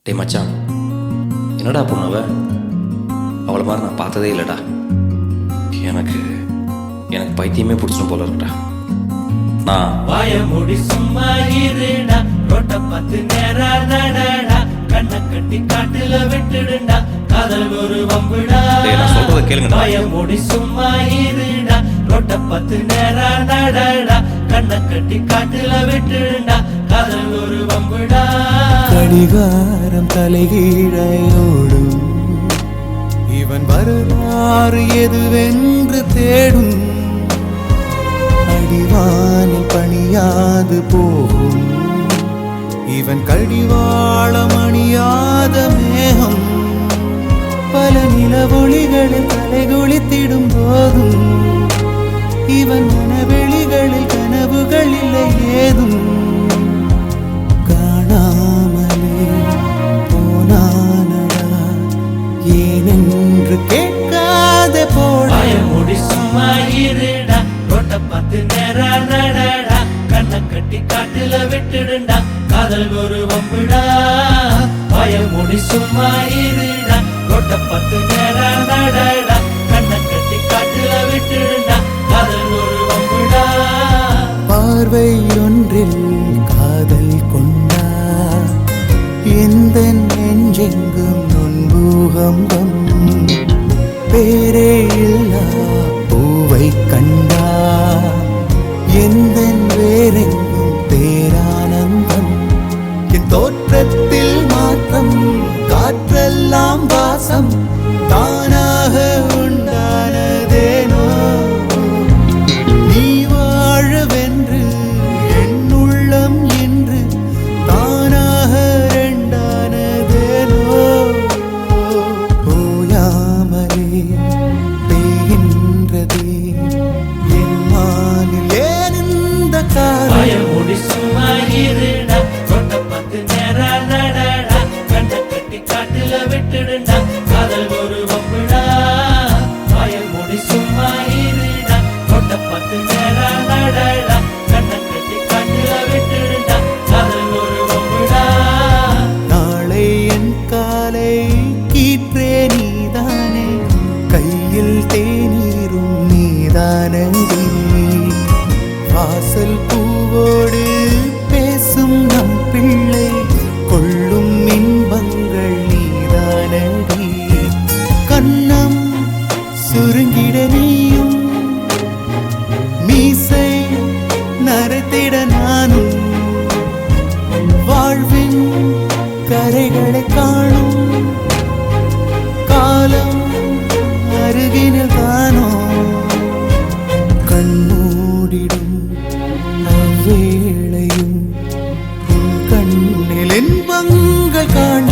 டே மச்சான், என்னடா பொண்ணவ? அவளை மாதிரி நான் பார்த்ததே இல்லைடா. எனக்கு எனக்கு பைத்தியமே பிடிச்சிடும் போல இருக்கடா. நான் வாய மூடி சும்மா இருடா, ரோட்ட பார்த்து நேரா நடடா, கண்ணை கட்டி காட்டுல விட்டுடுண்டா, காதல் ஒரு வம்புடா. நான் சொல்றத கேளுங்க. வாய மூடி சும்மா இருடா, ரோட்ட பார்த்து நேரா நடடா, கண்ணை கட்டி காட்டுல விட்டுடுண்டா, காதல் ஒரு வம்புடா. கடிகாரம் தலைகீழையோடும், இவன் வரலாறு எதுவென்று தேடும், அடிவானில் பணியாது போகும், இவன் கடிவாளம் அணியாத மேகம், பல நிலவொளிகளில் தலைகுளித்திடும் போதும், இவன் மனவெளிகளில் கனவுகள் இல்லை ஏதும், காணாமலே போனானடா ஏனென்று கேட்காத போட. வாய மூடி சும்மா இருடா, ரோட்ட பார்த்து நேரா நடடா, கண்ணை கட்டி காட்டுல விட்டுடுண்டா, காதல் ஒரு வம்புடா. வாய மூடி சும்மா இருடா, ரோட்ட பார்த்து நேரா நடடா, கண்ணை கட்டி காட்டுல விட்டுடுண்டா, காதல் ஒரு வம்புடா. பார்வை ஒன்றில் காதல் கொண்டா, எந்த நெஞ்செங்கும் நொன்பூகம்பம், பேரே இல்லா பூவை கண்டா, எந்த வேறெங்கும் பேரானந்தம், என் தோற்றத்தில் மாற்றம், காற்றெல்லாம் வாசம், தானாக உண்டானதேனோ, நீ வாழவென்று என் உள்ளம் என்று தானாக ரெண்டானதேனோ, ஓயாமலே பெய்கின்றதே என் மானில் ஏன் இந்த வாய காலம். மூடி சும்மா இருடா, ரோட்ட பார்த்து நேரா நடடா, கண்ணை கட்டி காட்டுல விட்டுடுண்டா, காதல் ஒரு வம்புடா. வாய மூடி சும்மா இருடா, ரோட்ட பார்த்து நேரா நடடா, கண்ணை கட்டி காட்டுல விட்டுடுண்டா, காதல் ஒரு வம்புடா. நாளை என் காலை கீற்றே நீதானே, கையில் தேநீரும் நீதானடி, வாசல் பூவோடு பேசும் நம் பிள்ளை, கொள்ளும் இன்பங்கள் நீதானடி, கண்ணம் சுருங்கிட நீயும், மீசை நரைத்திட நானும், வாழ்வின் கரைகளை காணும் காலம் அருகினில் தானோ, கண்ணூடிடும் அவ்வேளையும் உன் கண்ணில் இன்பங்கள் காண